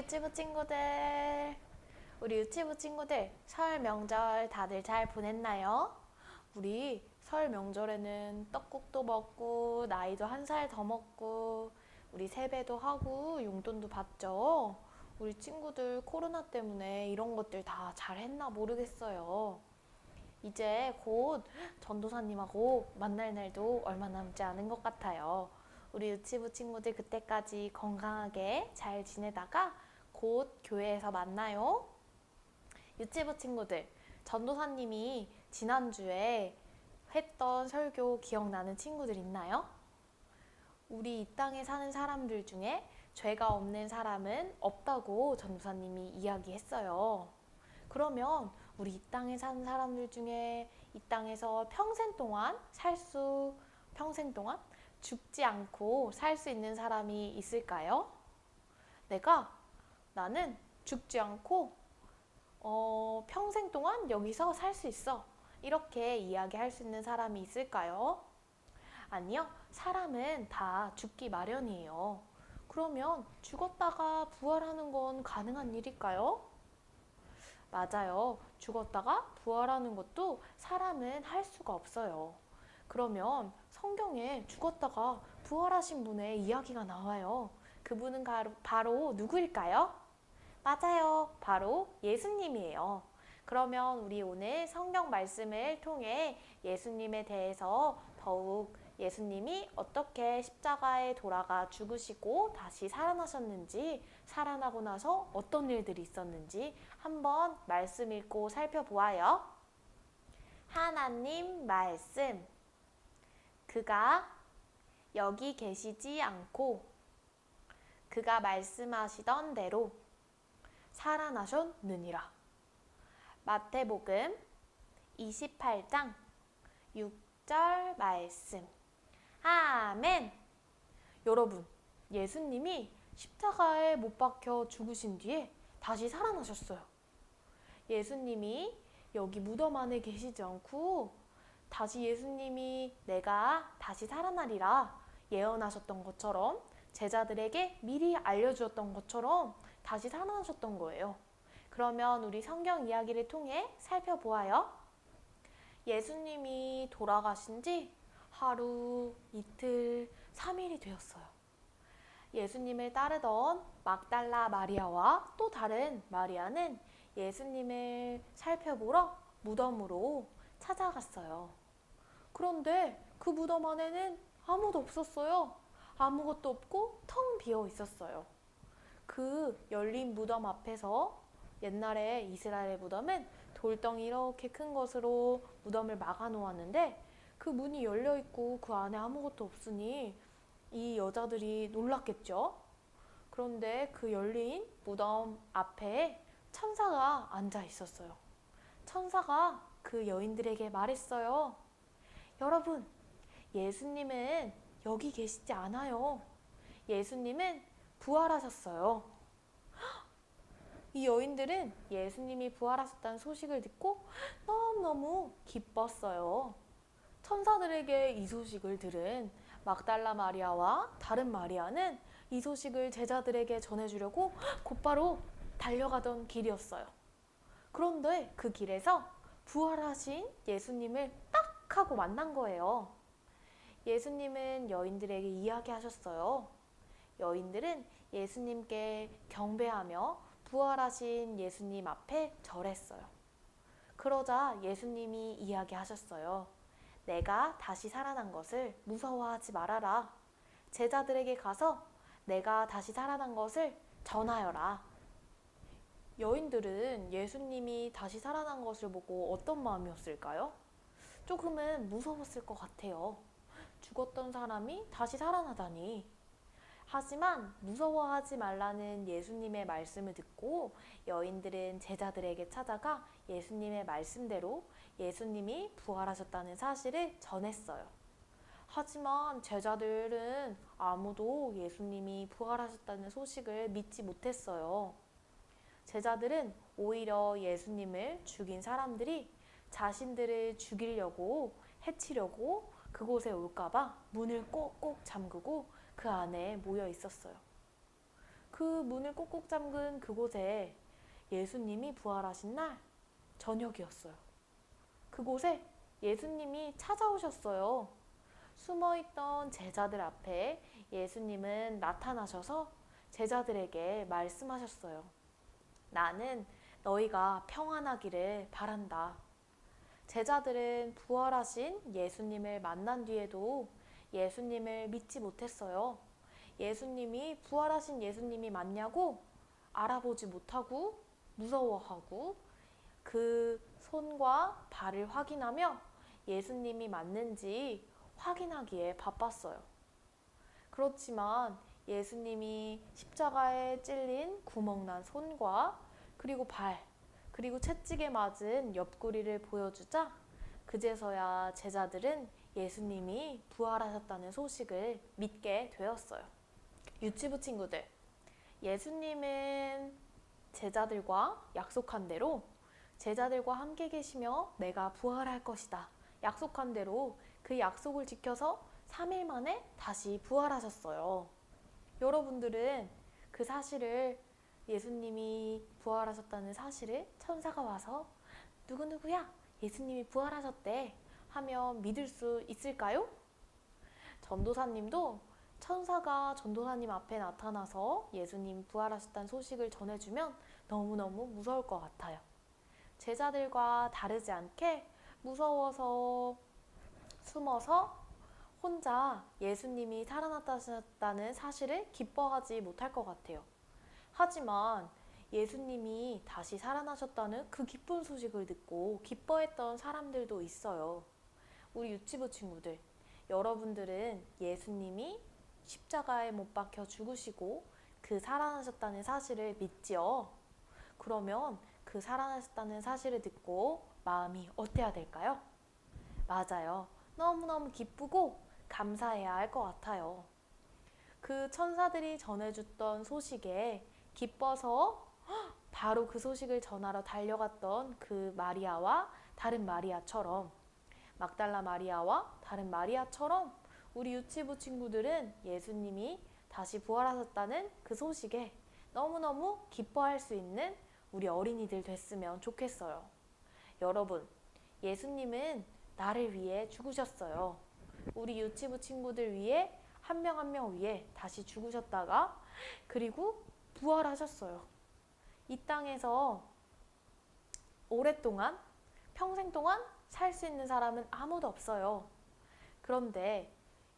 유치부 친구들, 우리 유치부 친구들 설 명절 다들 잘 보냈나요? 우리 설 명절에는 떡국도 먹고 나이도 한 살 더 먹고 우리 세배도 하고 용돈도 받죠? 우리 친구들 코로나 때문에 이런 것들 다 잘했나 모르겠어요. 이제 곧 전도사님하고 만날 날도 얼마 남지 않은 것 같아요. 우리 유치부 친구들 그때까지 건강하게 잘 지내다가 곧 교회에서 만나요. 유치부 친구들, 전도사님이 지난주에 했던 설교 기억나는 친구들 있나요? 우리 이 땅에 사는 사람들 중에 죄가 없는 사람은 없다고 전도사님이 이야기했어요. 그러면 우리 이 땅에 사는 사람들 중에 이 땅에서 평생 동안 죽지 않고 살 수 있는 사람이 있을까요? 나는 죽지 않고 평생 동안 여기서 살 수 있어. 이렇게 이야기할 수 있는 사람이 있을까요? 아니요. 사람은 다 죽기 마련이에요. 그러면 죽었다가 부활하는 건 가능한 일일까요? 맞아요. 죽었다가 부활하는 것도 사람은 할 수가 없어요. 그러면 성경에 죽었다가 부활하신 분의 이야기가 나와요. 그분은 바로 누구일까요? 맞아요. 바로 예수님이에요. 그러면 우리 오늘 성경 말씀을 통해 예수님에 대해서 더욱 예수님이 어떻게 십자가에 돌아가 죽으시고 다시 살아나셨는지, 살아나고 나서 어떤 일들이 있었는지 한번 말씀 읽고 살펴보아요. 하나님 말씀. 그가 여기 계시지 않고 그가 말씀하시던 대로 살아나셨느니라. 마태복음 28장 6절 말씀. 아멘. 여러분, 예수님이 십자가에 못 박혀 죽으신 뒤에 다시 살아나셨어요. 예수님이 여기 무덤 안에 계시지 않고 다시 예수님이 내가 다시 살아나리라 예언하셨던 것처럼 제자들에게 미리 알려주었던 것처럼 다시 살아나셨던 거예요. 그러면 우리 성경 이야기를 통해 살펴보아요. 예수님이 돌아가신 지 하루, 이틀, 3일이 되었어요. 예수님을 따르던 막달라 마리아와 또 다른 마리아는 예수님을 살펴보러 무덤으로 찾아갔어요. 그런데 그 무덤 안에는 아무도 없었어요. 아무것도 없고 텅 비어 있었어요. 그 열린 무덤 앞에서 옛날에 이스라엘 무덤은 돌덩이 이렇게 큰 것으로 무덤을 막아 놓았는데 그 문이 열려 있고 그 안에 아무것도 없으니 이 여자들이 놀랐겠죠? 그런데 그 열린 무덤 앞에 천사가 앉아 있었어요. 천사가 그 여인들에게 말했어요. 여러분, 예수님은 여기 계시지 않아요. 예수님은 부활하셨어요. 이 여인들은 예수님이 부활하셨다는 소식을 듣고 너무너무 기뻤어요. 천사들에게 이 소식을 들은 막달라 마리아와 다른 마리아는 이 소식을 제자들에게 전해주려고 곧바로 달려가던 길이었어요. 그런데 그 길에서 부활하신 예수님을 딱 하고 만난 거예요. 예수님은 여인들에게 이야기하셨어요. 여인들은 예수님께 경배하며 부활하신 예수님 앞에 절했어요. 그러자 예수님이 이야기하셨어요. 내가 다시 살아난 것을 무서워하지 말아라. 제자들에게 가서 내가 다시 살아난 것을 전하여라. 여인들은 예수님이 다시 살아난 것을 보고 어떤 마음이었을까요? 조금은 무서웠을 것 같아요. 죽었던 사람이 다시 살아나다니. 하지만 무서워하지 말라는 예수님의 말씀을 듣고 여인들은 제자들에게 찾아가 예수님의 말씀대로 예수님이 부활하셨다는 사실을 전했어요. 하지만 제자들은 아무도 예수님이 부활하셨다는 소식을 믿지 못했어요. 제자들은 오히려 예수님을 죽인 사람들이 자신들을 죽이려고 해치려고 그곳에 올까봐 문을 꼭꼭 잠그고 그 안에 모여 있었어요. 그 문을 꾹꾹 잠근 그곳에 예수님이 부활하신 날 저녁이었어요. 그곳에 예수님이 찾아오셨어요. 숨어있던 제자들 앞에 예수님은 나타나셔서 제자들에게 말씀하셨어요. 나는 너희가 평안하기를 바란다. 제자들은 부활하신 예수님을 만난 뒤에도 예수님을 믿지 못했어요. 예수님이 부활하신 예수님이 맞냐고 알아보지 못하고 무서워하고 그 손과 발을 확인하며 예수님이 맞는지 확인하기에 바빴어요. 그렇지만 예수님이 십자가에 찔린 구멍난 손과 그리고 발, 그리고 채찍에 맞은 옆구리를 보여주자 그제서야 제자들은 예수님이 부활하셨다는 소식을 믿게 되었어요. 유치부 친구들, 예수님은 제자들과 약속한 대로 제자들과 함께 계시며 내가 부활할 것이다. 약속한 대로 그 약속을 지켜서 3일 만에 다시 부활하셨어요. 여러분들은 그 사실을 예수님이 부활하셨다는 사실을 천사가 와서 누구누구야 예수님이 부활하셨대 하면 믿을 수 있을까요? 전도사님도 천사가 전도사님 앞에 나타나서 예수님 부활하셨다는 소식을 전해주면 너무너무 무서울 것 같아요. 제자들과 다르지 않게 무서워서 숨어서 혼자 예수님이 살아났다는 사실을 기뻐하지 못할 것 같아요. 하지만 예수님이 다시 살아나셨다는 그 기쁜 소식을 듣고 기뻐했던 사람들도 있어요. 우리 유치부 친구들, 여러분들은 예수님이 십자가에 못 박혀 죽으시고 그 살아나셨다는 사실을 믿지요? 그러면 그 살아나셨다는 사실을 듣고 마음이 어때야 될까요? 맞아요. 너무너무 기쁘고 감사해야 할 것 같아요. 그 천사들이 전해줬던 소식에 기뻐서 바로 그 소식을 전하러 달려갔던 그 마리아와 다른 마리아처럼, 막달라 마리아와 다른 마리아처럼 우리 유치부 친구들은 예수님이 다시 부활하셨다는 그 소식에 너무너무 기뻐할 수 있는 우리 어린이들 됐으면 좋겠어요. 여러분, 예수님은 나를 위해 죽으셨어요. 우리 유치부 친구들 위해 한 명 한 명 위해 다시 죽으셨다가 그리고 부활하셨어요. 이 땅에서 오랫동안 평생 동안 살 수 있는 사람은 아무도 없어요. 그런데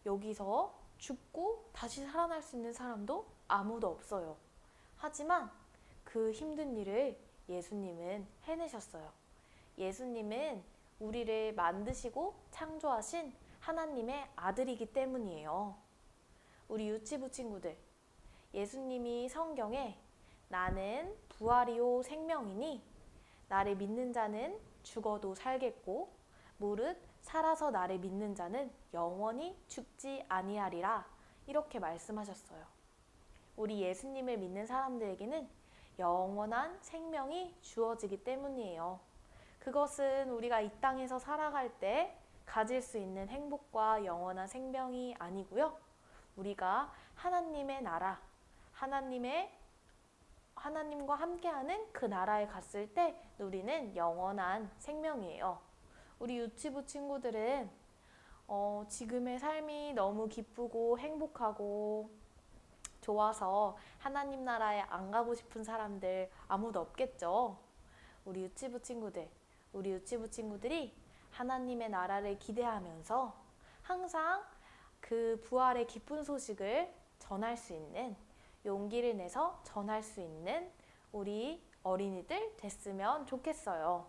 여기서 죽고 다시 살아날 수 있는 사람도 아무도 없어요. 하지만 그 힘든 일을 예수님은 해내셨어요. 예수님은 우리를 만드시고 창조하신 하나님의 아들이기 때문이에요. 우리 유치부 친구들, 예수님이 성경에 나는 부활이요 생명이니 나를 믿는 자는 죽어도 살겠고 무릇 살아서 나를 믿는 자는 영원히 죽지 아니하리라 이렇게 말씀하셨어요. 우리 예수님을 믿는 사람들에게는 영원한 생명이 주어지기 때문이에요. 그것은 우리가 이 땅에서 살아갈 때 가질 수 있는 행복과 영원한 생명이 아니고요. 우리가 하나님의 나라, 하나님과 함께하는 그 나라에 갔을 때 누리는 영원한 생명이에요. 우리 유치부 친구들은 지금의 삶이 너무 기쁘고 행복하고 좋아서 하나님 나라에 안 가고 싶은 사람들 아무도 없겠죠. 우리 유치부 친구들이 하나님의 나라를 기대하면서 항상 그 부활의 기쁜 소식을 전할 수 있는, 용기를 내서 전할 수 있는 우리 어린이들 됐으면 좋겠어요.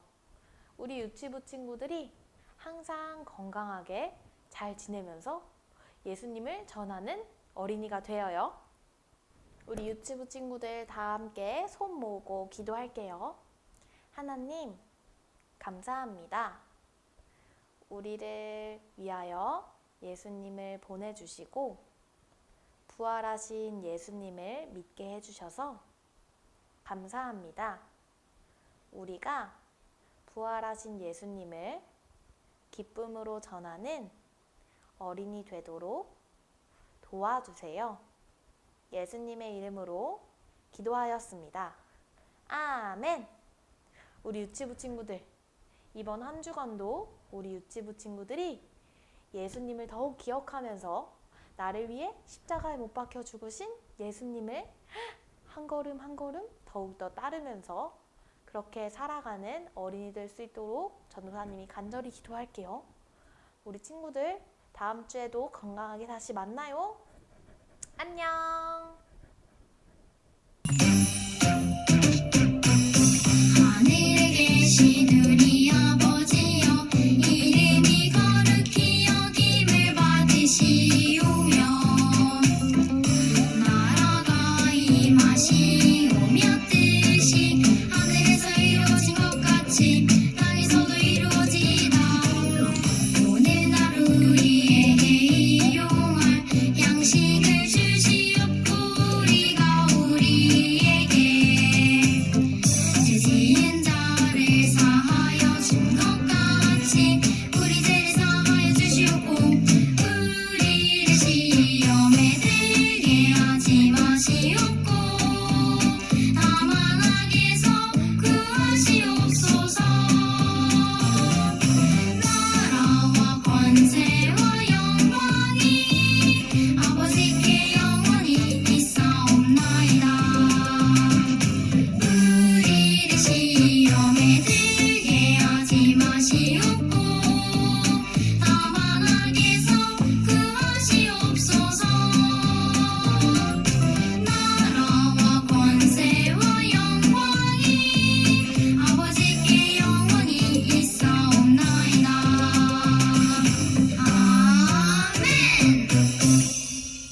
우리 유치부 친구들이 항상 건강하게 잘 지내면서 예수님을 전하는 어린이가 되어요. 우리 유치부 친구들 다 함께 손 모으고 기도할게요. 하나님, 감사합니다. 우리를 위하여 예수님을 보내주시고 부활하신 예수님을 믿게 해주셔서 감사합니다. 우리가 부활하신 예수님을 기쁨으로 전하는 어린이 되도록 도와주세요. 예수님의 이름으로 기도하였습니다. 아멘. 우리 유치부 친구들, 이번 한 주간도 우리 유치부 친구들이 예수님을 더욱 기억하면서 나를 위해 십자가에 못 박혀 죽으신 예수님을 한 걸음 한 걸음 더욱더 따르면서 그렇게 살아가는 어린이 될 수 있도록 전도사님이 간절히 기도할게요. 우리 친구들 다음 주에도 건강하게 다시 만나요. 안녕.